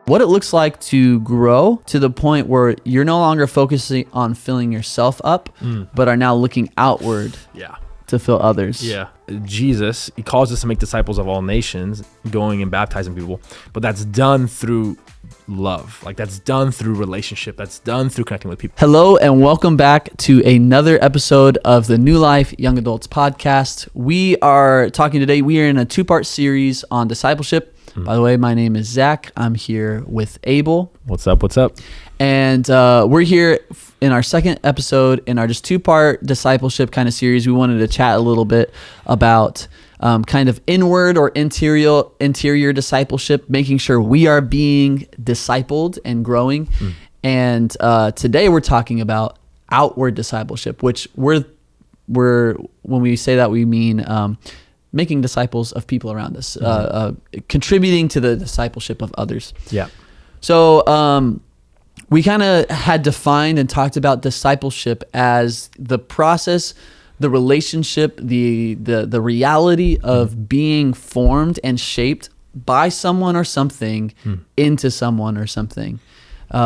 what it looks like to grow to the point where you're no longer focusing on filling yourself up, but are now looking outward to fill others. Yeah. Jesus, he calls us to make disciples of all nations, going and baptizing people, but that's done through love. Like, that's done through relationship. That's done through connecting with people. Hello and welcome back to another episode of the New Life Young Adults podcast. We are talking today, we are in a two-part series on discipleship. By the way, my name is Zach. I'm here with Abel. What's up? And we're here in our second episode in our just two-part discipleship kind of series. We wanted to chat a little bit about kind of inward or interior discipleship, making sure we are being discipled and growing. And today we're talking about outward discipleship, which we're when we say that, we mean making disciples of people around us, contributing to the discipleship of others. Yeah. So we kind of had defined and talked about discipleship as the process, the relationship, the reality of being formed and shaped by someone or something into someone or something.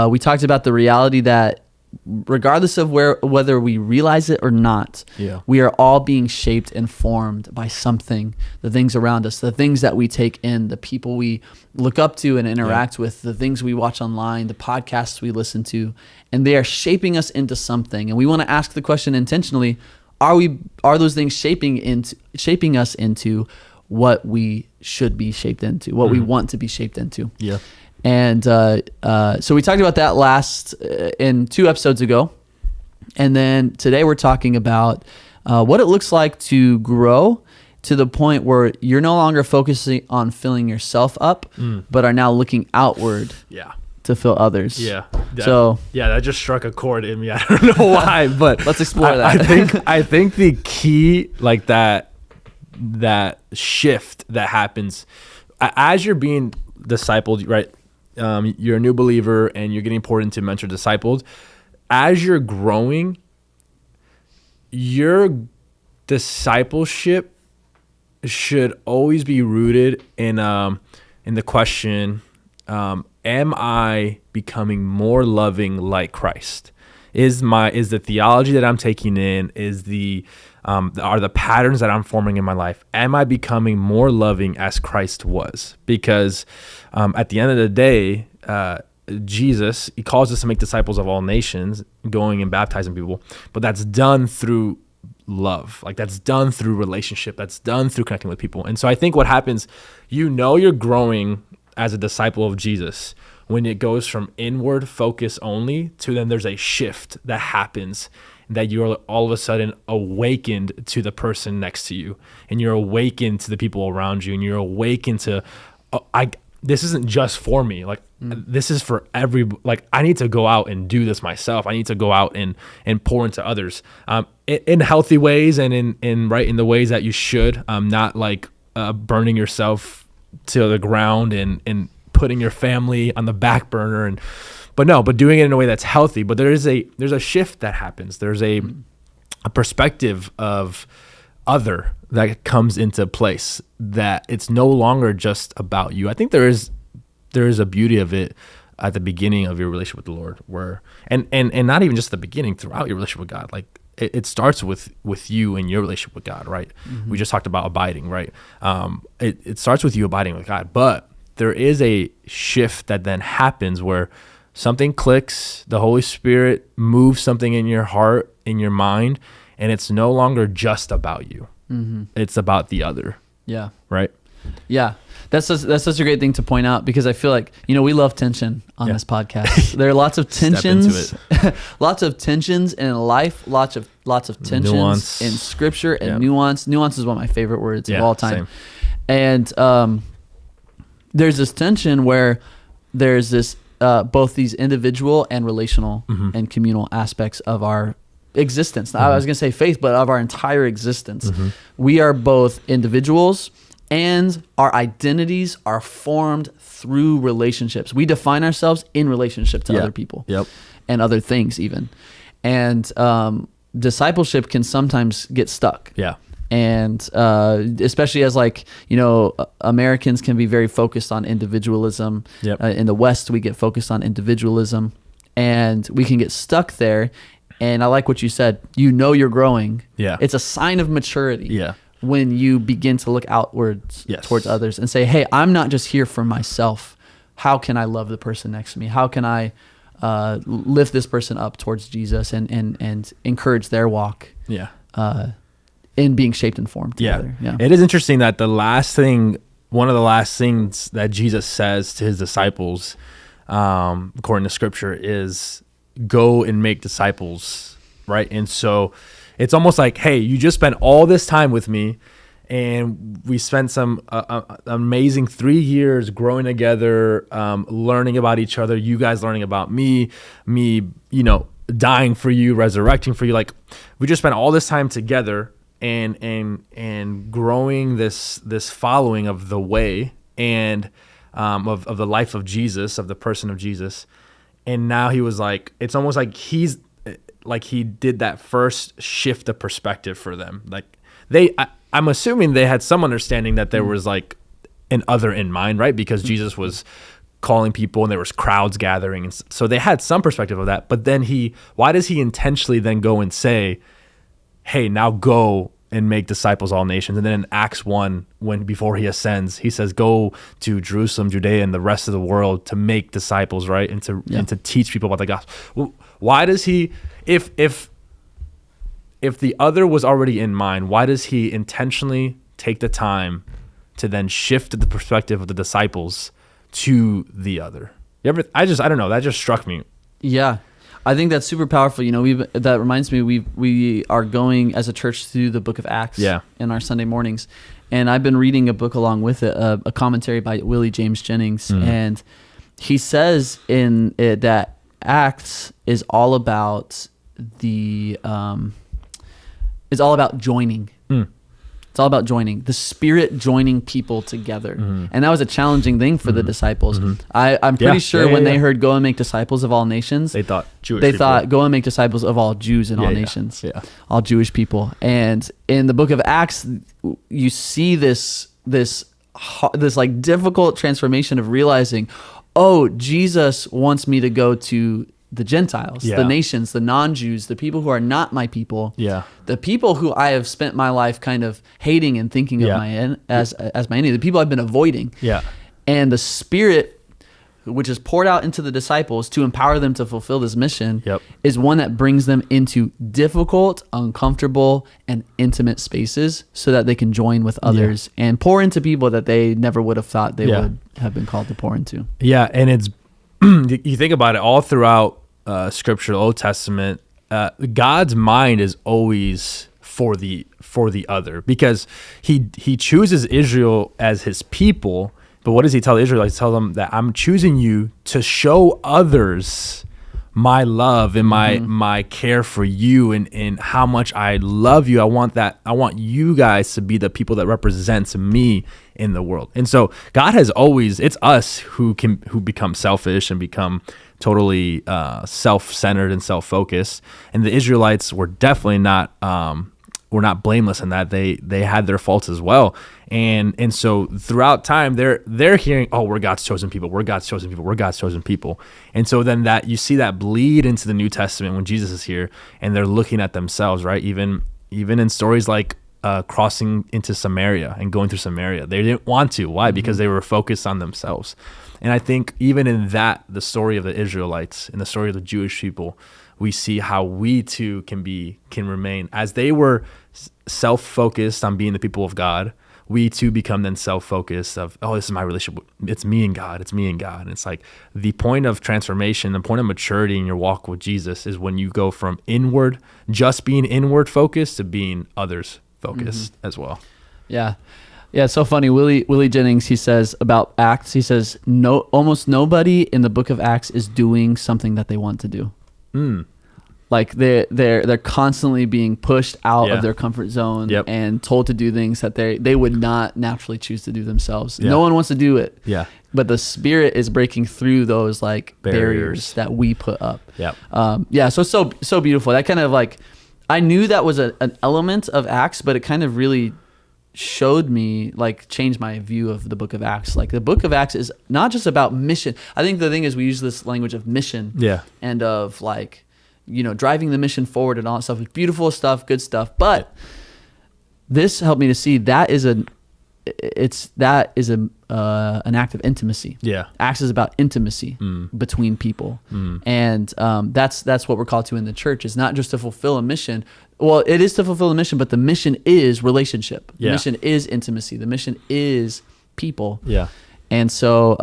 We talked about the reality that regardless of whether we realize it or not, we are all being shaped and formed by something, the things around us, the things that we take in, the people we look up to and interact with, the things we watch online, the podcasts we listen to, and they are shaping us into something. And we want to ask the question intentionally, are those things shaping us into what we should be shaped into, what we want to be shaped into? Yeah. And so we talked about that in 2 episodes ago. And then today we're talking about what it looks like to grow to the point where you're no longer focusing on filling yourself up, but are now looking outward to fill others. Yeah. That just struck a chord in me. I don't know why, but let's explore that. I think the key, like that shift that happens as you're being discipled, right? You're a new believer and you're getting poured into, mentor, discipled. As you're growing, your discipleship should always be rooted in the question, am I becoming more loving like Christ? Is the theology that I'm taking in, are the patterns that I'm forming in my life, am I becoming more loving as Christ was? Because at the end of the day, Jesus, he calls us to make disciples of all nations, going and baptizing people, but that's done through love. Like, that's done through relationship. That's done through connecting with people. And so I think what happens, you're growing as a disciple of Jesus when it goes from inward focus only to then there's a shift that happens, that you're all of a sudden awakened to the person next to you, and you're awakened to the people around you, and you're awakened to, this isn't just for me. Like, this is for I need to go out and do this myself. I need to go out and pour into others, in healthy ways and in the ways that you should, not like burning yourself to the ground and putting your family on the back burner but doing it in a way that's healthy. But there's a shift that happens. There's a perspective of other that comes into place, that it's no longer just about you. I think there is a beauty of it at the beginning of your relationship with the Lord, where and not even just the beginning, throughout your relationship with God. Like, it starts with you and your relationship with God, right? We just talked about abiding, right? It starts with you abiding with God, but there is a shift that then happens where something clicks, the Holy Spirit moves something in your heart, in your mind, and it's no longer just about you. It's about the other. Yeah. Right? Yeah. That's such a great thing to point out, because I feel like, we love tension on this podcast. There are lots of tensions, lots of tensions in life, lots of tensions nuance in scripture and nuance. Nuance is one of my favorite words of all time. Same. And there's this tension where there's this both these individual and relational and communal aspects of our existence. I was going to say faith, but of our entire existence. We are both individuals, and our identities are formed through relationships. We define ourselves in relationship to other people and other things even. And discipleship can sometimes get stuck. And especially as like, Americans can be very focused on individualism. Yep. In the West, we get focused on individualism, and we can get stuck there. And I like what you said. You're growing. Yeah. It's a sign of maturity. Yeah. When you begin to look outwards towards others and say, hey, I'm not just here for myself. How can I love the person next to me? How can I lift this person up towards Jesus and encourage their walk? Yeah. In being shaped and formed together. Yeah. It is interesting that one of the last things that Jesus says to his disciples, according to scripture, is go and make disciples, right? And so it's almost like, hey, you just spent all this time with me, and we spent some amazing 3 years growing together, learning about each other, you guys learning about me, dying for you, resurrecting for you. Like, we just spent all this time together and growing this following of the way and of the life of Jesus, of the person of Jesus. And now he was like, it's almost like he did that first shift of perspective for them. Like I'm assuming they had some understanding that there was like an other in mind, right? Because Jesus was calling people and there was crowds gathering. And so they had some perspective of that. But then why does he intentionally then go and say, hey, now go and make disciples all nations? And then in Acts 1, before he ascends, he says, go to Jerusalem, Judea, and the rest of the world to make disciples, right? And to teach people about the gospel. Well, why does he, if the other was already in mind, why does he intentionally take the time to then shift the perspective of the disciples to the other? I don't know. That just struck me. Yeah. I think that's super powerful. That reminds me, we are going as a church through the book of Acts in our Sunday mornings. And I've been reading a book along with it, a commentary by Willie James Jennings. And he says in it that Acts is all about joining. It's all about joining, the Spirit joining people together. And that was a challenging thing for the disciples. I'm pretty sure when they heard go and make disciples of all nations, they thought go and make disciples of all Jews and all nations, all Jewish people. And in the book of Acts, you see this like difficult transformation of realizing, oh, Jesus wants me to go to the Gentiles, the nations, the non-Jews, the people who are not my people, the people who I have spent my life kind of hating and thinking of as my enemy, the people I've been avoiding. And the Spirit, which is poured out into the disciples to empower them to fulfill this mission, is one that brings them into difficult, uncomfortable, and intimate spaces so that they can join with others and pour into people that they never would have thought they would have been called to pour into. Yeah, and it's you think about it all throughout Scripture, the Old Testament, God's mind is always for the other, because he chooses Israel as his people. But what does he tell the Israelites? Tell them that I'm choosing you to show others my love and my care for you and how much I love you. I want you guys to be the people that represents me in the world. And so God has always, it's us who become selfish and become totally self-centered and self-focused. And the Israelites were definitely not blameless in that. They had their faults as well. And so throughout time, they're hearing, oh, we're God's chosen people. We're God's chosen people. We're God's chosen people. And so then that you see that bleed into the New Testament when Jesus is here, and they're looking at themselves, right? Even in stories like crossing into Samaria and going through Samaria, they didn't want to. Why? Because they were focused on themselves. And I think even in that, the story of the Israelites and the story of the Jewish people, we see how we too can remain, as they were self-focused on being the people of God, we too become then self-focused of, oh, this is my relationship. It's me and God. It's me and God. And it's like the point of transformation, the point of maturity in your walk with Jesus is when you go from inward, just being inward focused, to being others focused as well. Yeah. Yeah, it's so funny. Willie Jennings, he says about Acts, he says, almost nobody in the book of Acts is doing something that they want to do. Like they're constantly being pushed out of their comfort zone and told to do things that they would not naturally choose to do themselves. No one wants to do it. But the Spirit is breaking through those like barriers that we put up. So beautiful. That kind of like I knew that was an element of Acts, but it kind of really showed me, like, changed my view of the book of Acts. Like, the book of Acts is not just about mission. I think the thing is we use this language of mission, and of, like, you know, driving the mission forward and all that stuff. It's beautiful stuff, good stuff. But this helped me to see that is an act of intimacy. Yeah. Acts is about intimacy between people. And that's what we're called to in the church. It's not just to fulfill a mission. Well, it is to fulfill a mission, but the mission is relationship. The mission is intimacy. The mission is people. Yeah. And so,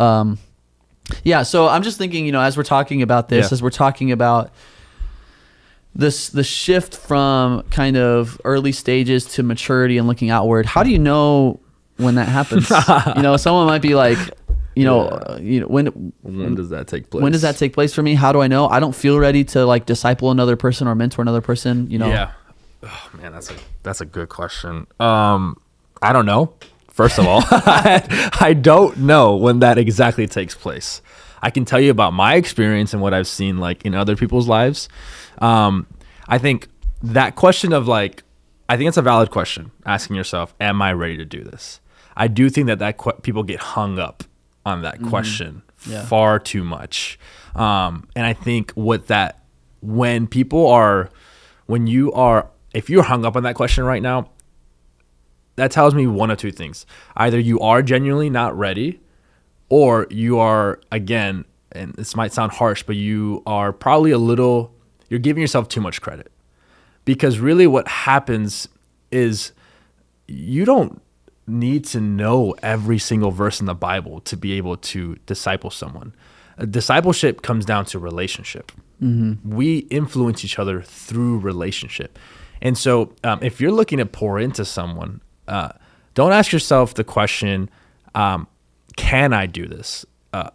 so I'm just thinking, you know, as we're talking about this, as we're talking about the shift from kind of early stages to maturity and looking outward, how do you know when that happens? You know, someone might be like, when does that take place? When does that take place for me? How do I know? I don't feel ready to, like, disciple another person or mentor another person, you know? Yeah. Oh, man, that's a good question. I don't know. First of all, I don't know when that exactly takes place. I can tell you about my experience and what I've seen, like, in other people's lives. I think that question of, like, I think it's a valid question, asking yourself, am I ready to do this? I do think that people get hung up on that question far too much. And I think if you're hung up on that question right now, that tells me one of two things. Either you are genuinely not ready, or you are, again, and this might sound harsh, but you are probably you're giving yourself too much credit. Because really what happens is you don't need to know every single verse in the Bible to be able to disciple someone. Discipleship comes down to relationship. We influence each other through relationship. And so if you're looking to pour into someone, don't ask yourself the question, can I do this?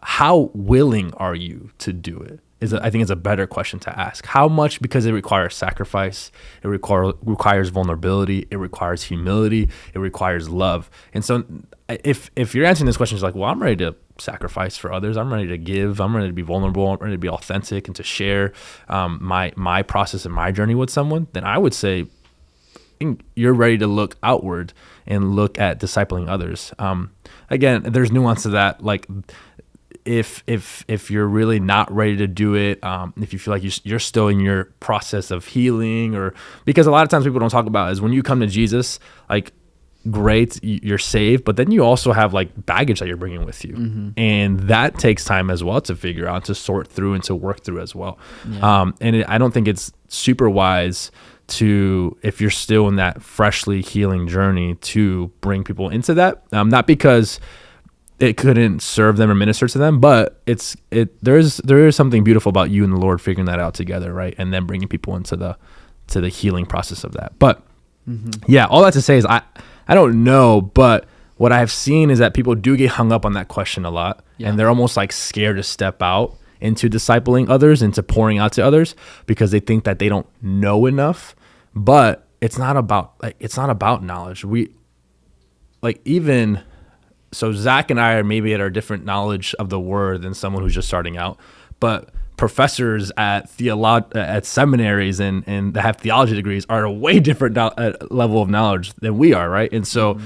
How willing are you to do it? I think it's a better question to ask. How much? Because it requires sacrifice. It requires vulnerability. It requires humility. It requires love. And so if you're answering this question, it's like, well, I'm ready to sacrifice for others. I'm ready to give. I'm ready to be vulnerable. I'm ready to be authentic and to share my process and my journey with someone. Then I would say you're ready to look outward and look at discipling others. Again, there's nuance to that. Like, if you're really not ready to do it, if you feel like you're still in your process of healing, or because a lot of times people don't talk about is when you come to Jesus, like, great, you're saved, but then you also have, like, baggage that you're bringing with you, and that takes time as well to figure out, to sort through, and to work through as well. I don't think it's super wise to, if you're still in that freshly healing journey, to bring people into that, not because it couldn't serve them or minister to them, but there is something beautiful about you and the Lord figuring that out together, right? And then bringing people into the healing process of that. But all that to say is I don't know, but what I've seen is that people do get hung up on that question a lot, and they're almost, like, scared to step out into discipling others, into pouring out to others, because they think that they don't know enough. But it's not about knowledge. So Zach and I are maybe at our different knowledge of the word than someone who's just starting out, but professors at seminaries and that have theology degrees are at a way different level of knowledge than we are, right? And so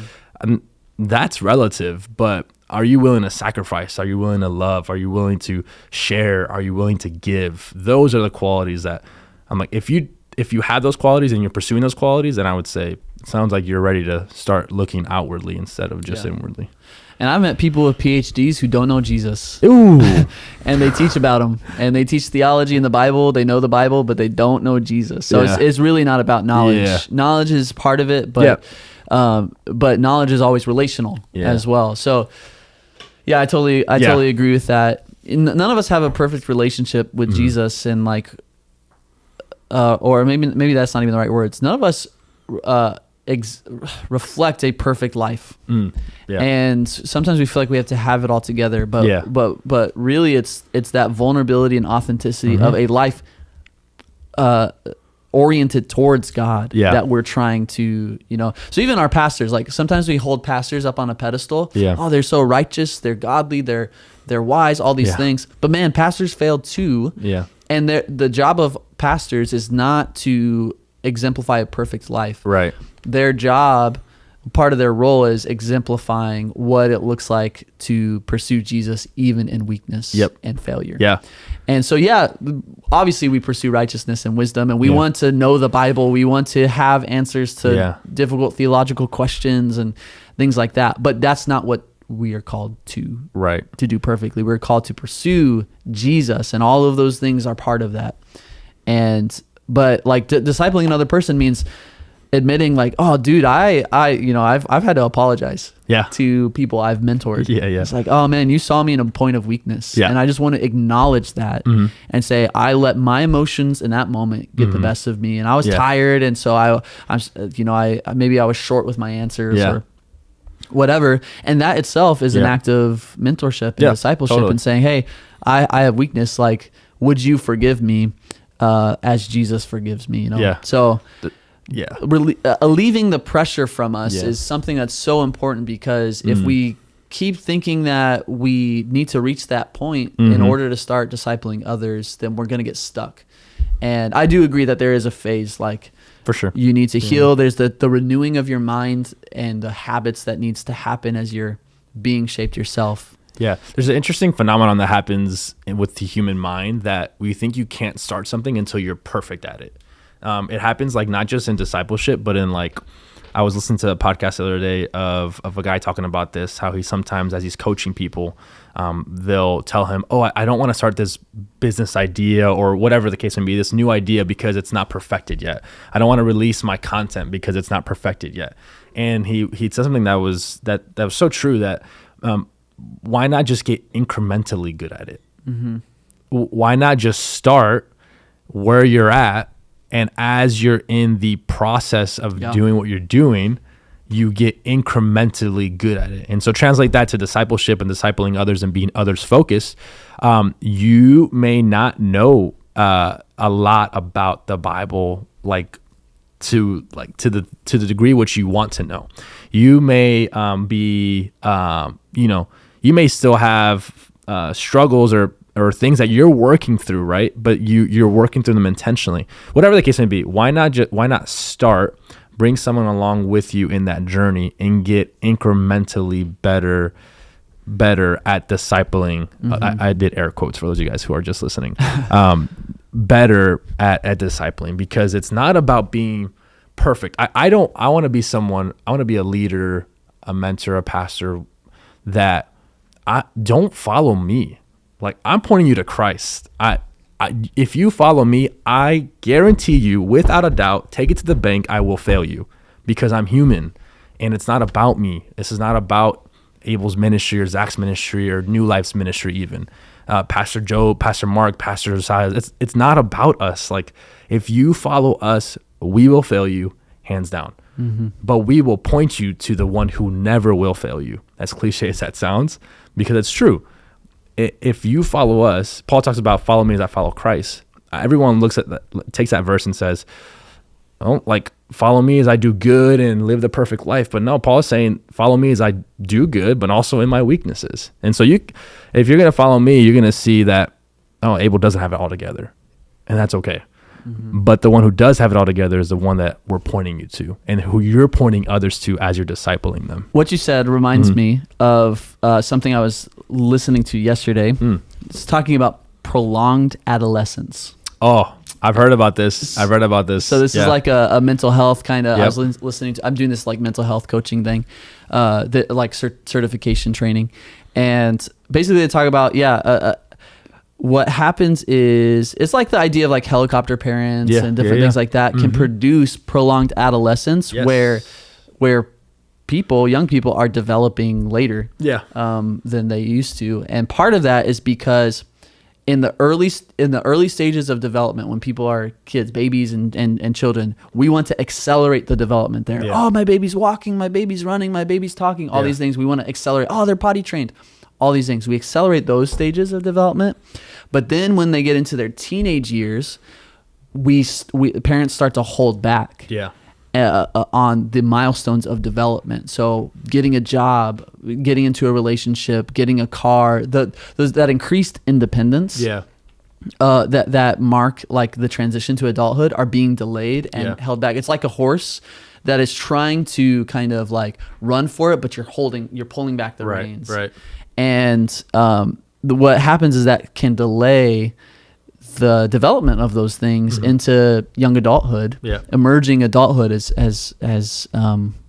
that's relative, but are you willing to sacrifice? Are you willing to love? Are you willing to share? Are you willing to give? Those are the qualities that I'm like, if you have those qualities and you're pursuing those qualities, then I would say it sounds like you're ready to start looking outwardly instead of just inwardly. And I've met people with PhDs who don't know Jesus. Ooh. And they teach about him. And they teach theology in the Bible. They know the Bible, but they don't know Jesus. So it's really not about knowledge. Yeah. Knowledge is part of it, but knowledge is always relational as well. So, I totally agree with that. None of us have a perfect relationship with Jesus, and, like, or maybe that's not even the right words. None of us reflect a perfect life, and sometimes we feel like we have to have it all together. But really, it's that vulnerability and authenticity of a life oriented towards God that we're trying to, So even our pastors, like, sometimes we hold pastors up on a pedestal. Oh, they're so righteous, they're godly, they're wise, all these things. But man, pastors fail too. And the job of pastors is not to exemplify a perfect life. Right. Their job, part of their role is exemplifying what it looks like to pursue Jesus even in weakness and failure. Yeah. And so, obviously we pursue righteousness and wisdom, and we want to know the Bible. We want to have answers to difficult theological questions and things like that. But that's not what we are called to do perfectly. We're called to pursue Jesus, and all of those things are part of that. But like discipling another person means admitting like, oh dude, I've had to apologize to people I've mentored. It's like, oh man, you saw me in a point of weakness. And I just want to acknowledge that and say, I let my emotions in that moment get the best of me. And I was tired. And so I maybe I was short with my answers or whatever. And that itself is an act of mentorship and discipleship and saying, hey, I have weakness. Like, would you forgive me as Jesus forgives me? So alleviating the pressure from us is something that's so important, because if we keep thinking that we need to reach that point in order to start discipling others, then we're going to get stuck. And I do agree that there is a phase, like, for sure, you need to heal. There's the renewing of your mind and the habits that needs to happen as you're being shaped yourself. Yeah, there's an interesting phenomenon that happens with the human mind, that we think you can't start something until you're perfect at it. It happens like not just in discipleship, but in like, I was listening to a podcast the other day of a guy talking about this, how he sometimes, as he's coaching people, they'll tell him, oh, I don't want to start this business idea or whatever the case may be, this new idea, because it's not perfected yet. I don't want to release my content because it's not perfected yet. And he said something that was so true, that why not just get incrementally good at it? Why not just start where you're at, and as you're in the process of doing what you're doing, you get incrementally good at it. And so translate that to discipleship and discipling others and being others focused. You may not know a lot about the Bible, to the degree which you want to know. You may you may still have struggles or things that you're working through, right? But you're working through them intentionally. Whatever the case may be, why not start, bring someone along with you in that journey, and get incrementally better at discipling. I did air quotes for those of you guys who are just listening. Better at discipling, because it's not about being perfect. I want to be someone, I want to be a leader, a mentor, a pastor, that don't follow me. Like, I'm pointing you to Christ. If you follow me, I guarantee you, without a doubt, take it to the bank, I will fail you, because I'm human, and it's not about me. This is not about Abel's ministry or Zach's ministry or New Life's ministry, even Pastor Joe, Pastor Mark, Pastor Josiah. It's not about us. Like, if you follow us, we will fail you, hands down. But we will point you to the one who never will fail you. As cliche as that sounds, because it's true. If you follow us, Paul talks about follow me as I follow Christ. Everyone takes that verse and says, oh, like, follow me as I do good and live the perfect life. But no, Paul is saying, follow me as I do good, but also in my weaknesses. And so if you're going to follow me, you're going to see that, oh, Abel doesn't have it all together, and that's okay. But the one who does have it all together is the one that we're pointing you to, and who you're pointing others to as you're discipling them. What you said reminds me of something I was listening to yesterday. It's talking about prolonged adolescence. Oh, I've heard about this. I've read about this. So this is like a mental health kind of, I was listening to, I'm doing this like mental health coaching thing, like certification training. And basically they talk about, what happens is, it's like the idea of like helicopter parents and different things like that can produce prolonged adolescence where young people are developing later than they used to. And part of that is because in the early stages of development, when people are kids, babies and children, we want to accelerate the development there. Oh, my baby's walking, my baby's running, my baby's talking, all these things we want to accelerate. Oh, they're potty trained. All these things. We accelerate those stages of development. But then when they get into their teenage years, parents start to hold back on the milestones of development. So getting a job, getting into a relationship, getting a car, that increased independence that mark like the transition to adulthood are being delayed and Yeah. held back. It's like a horse that is trying to kind of like run for it, but you're pulling back the reins. Right. And what happens is that can delay the development of those things into young adulthood, Yeah. emerging adulthood, as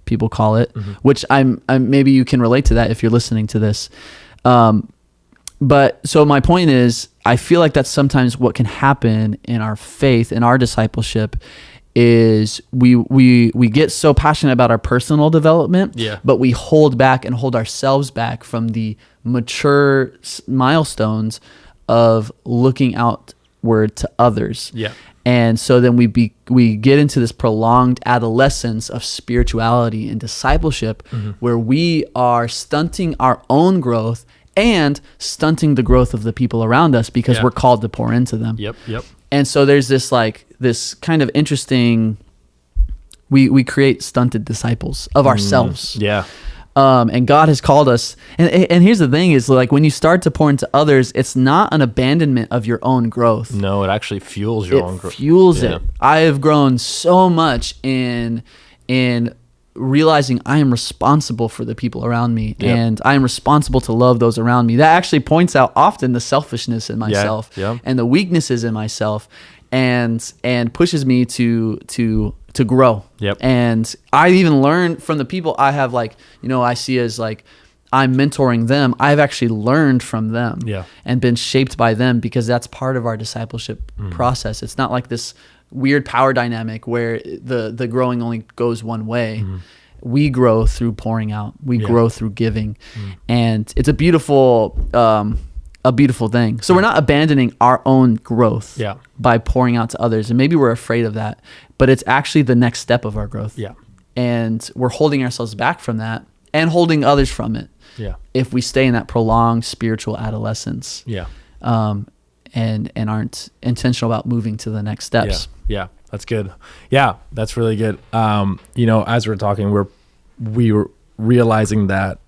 people call it, which I'm maybe you can relate to that if you're listening to this. But so my point is, I feel like that's sometimes what can happen in our faith, in our discipleship, is we get so passionate about our personal development, but we hold back and hold ourselves back from the mature milestones of looking outward to others. Yeah. And so then we get into this prolonged adolescence of spirituality and discipleship, where we are stunting our own growth and stunting the growth of the people around us because we're called to pour into them. Yep. And so there's this kind of interesting, we create stunted disciples of ourselves. Yeah. And God has called us. And here's the thing is, like, when you start to pour into others, it's not an abandonment of your own growth. No, it actually fuels your own growth. It fuels it. I have grown so much in realizing I am responsible for the people around me, and I am responsible to love those around me. That actually points out often the selfishness in myself and the weaknesses in myself, and pushes me to grow. And I even learned from the people I have, like, I see as like I'm mentoring them. I've actually learned from them and been shaped by them, because that's part of our discipleship process. It's not like this weird power dynamic where the growing only goes one way. We grow through pouring out. We grow through giving, and it's a beautiful thing. So we're not abandoning our own growth by pouring out to others, and maybe we're afraid of that, but it's actually the next step of our growth. And we're holding ourselves back from that and holding others from it. If we stay in that prolonged spiritual adolescence. And aren't intentional about moving to the next steps. Yeah, that's good. Yeah, that's really good. As we're talking, we were realizing that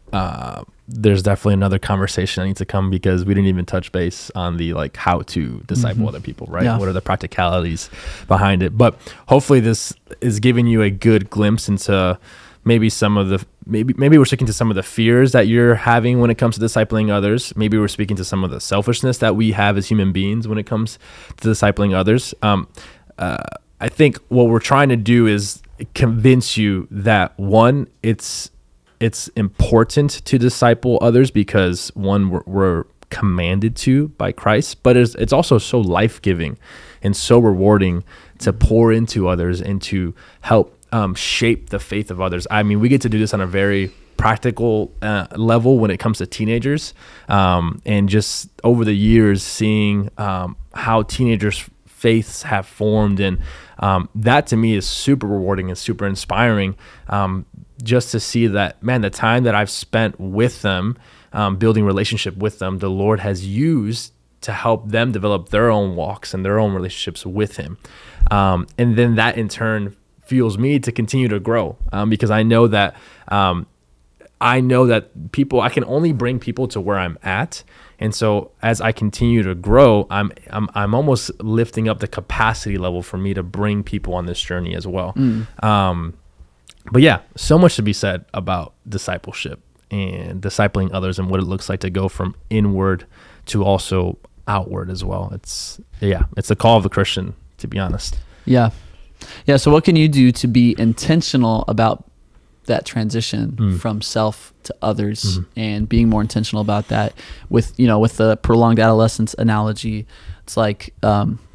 there's definitely another conversation that needs to come, because we didn't even touch base on the like how to disciple other people, right? What are the practicalities behind it? But hopefully this is giving you a good glimpse into maybe some of the maybe we're speaking to some of the fears that you're having when it comes to discipling others. Maybe we're speaking to some of the selfishness that we have as human beings when it comes to discipling others. I think what we're trying to do is convince you that, one, it's important to disciple others because, one, we're commanded to by Christ, but it's also so life-giving and so rewarding to pour into others and to help shape the faith of others. I mean, we get to do this on a very practical level when it comes to teenagers, and just over the years seeing how teenagers' faiths have formed, and that to me is super rewarding and super inspiring, just to see that, man, the time that I've spent with them, building relationship with them, the Lord has used to help them develop their own walks and their own relationships with Him, and then that in turn fuels me to continue to grow, because I know that people, I can only bring people to where I'm at, and so as I continue to grow, I'm almost lifting up the capacity level for me to bring people on this journey as well. But yeah, so much to be said about discipleship and discipling others and what it looks like to go from inward to also outward as well. It's the call of the Christian, to be honest. Yeah. So what can you do to be intentional about that transition from self to others, and being more intentional about that with the prolonged adolescence analogy? It's like,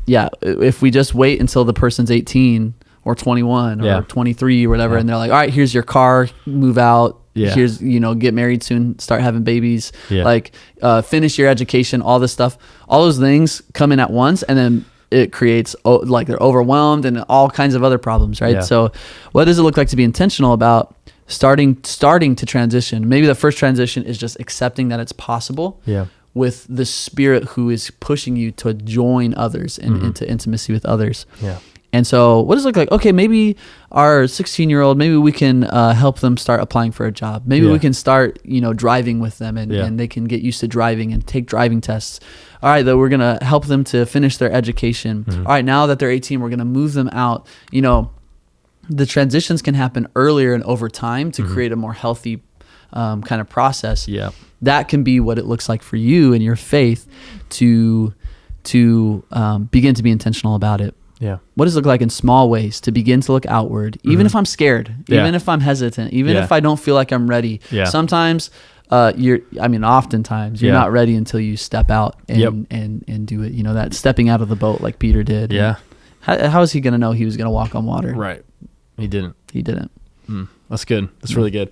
if we just wait until the person's 18 or 21 or 23 or whatever, and they're like, all right, here's your car, move out. Here's, get married soon, start having babies, finish your education, all this stuff, all those things come in at once, and then it creates like they're overwhelmed and all kinds of other problems, right? So what does it look like to be intentional about starting to transition? Maybe the first transition is just accepting that it's possible with the Spirit who is pushing you to join others and into intimacy with others. And so what does it look like? Okay, maybe our 16-year-old, maybe we can help them start applying for a job. Maybe we can start, driving with them and they can get used to driving and take driving tests. All right, though, we're going to help them to finish their education. All right, now that they're 18, we're going to move them out. The transitions can happen earlier and over time to create a more healthy kind of process. Yeah. That can be what it looks like for you and your faith to begin to be intentional about it. Yeah. What does it look like in small ways to begin to look outward, even if I'm scared, even if I'm hesitant, even if I don't feel like I'm ready? Yeah. Sometimes oftentimes you're not ready until you step out and do it. That stepping out of the boat like Peter did. Yeah. How is he going to know he was going to walk on water? Right. He didn't. That's good. That's really good.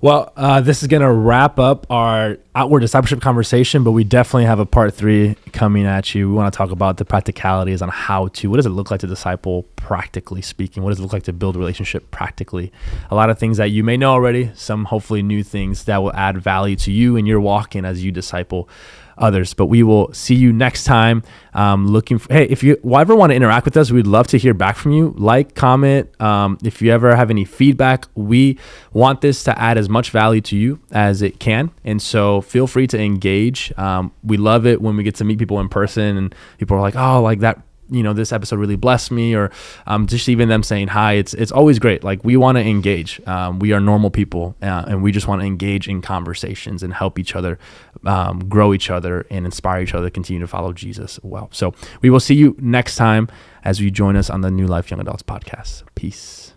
Well, this is going to wrap up our outward discipleship conversation, but we definitely have a part 3 coming at you. We want to talk about the practicalities on what does it look like to disciple practically speaking? What does it look like to build a relationship practically? A lot of things that you may know already, some hopefully new things that will add value to you in your walk in as you disciple others. But we will see you next time. Hey, if you ever want to interact with us, we'd love to hear back from you. Like, comment. If you ever have any feedback, we want this to add as much value to you as it can. And so feel free to engage. We love it when we get to meet people in person and people are like, oh, like that, this episode really blessed me, or just even them saying hi. It's always great. Like, we want to engage. We are normal people, and we just want to engage in conversations and help each other grow each other and inspire each other to continue to follow Jesus well. So we will see you next time as you join us on the New Life Young Adults podcast. Peace.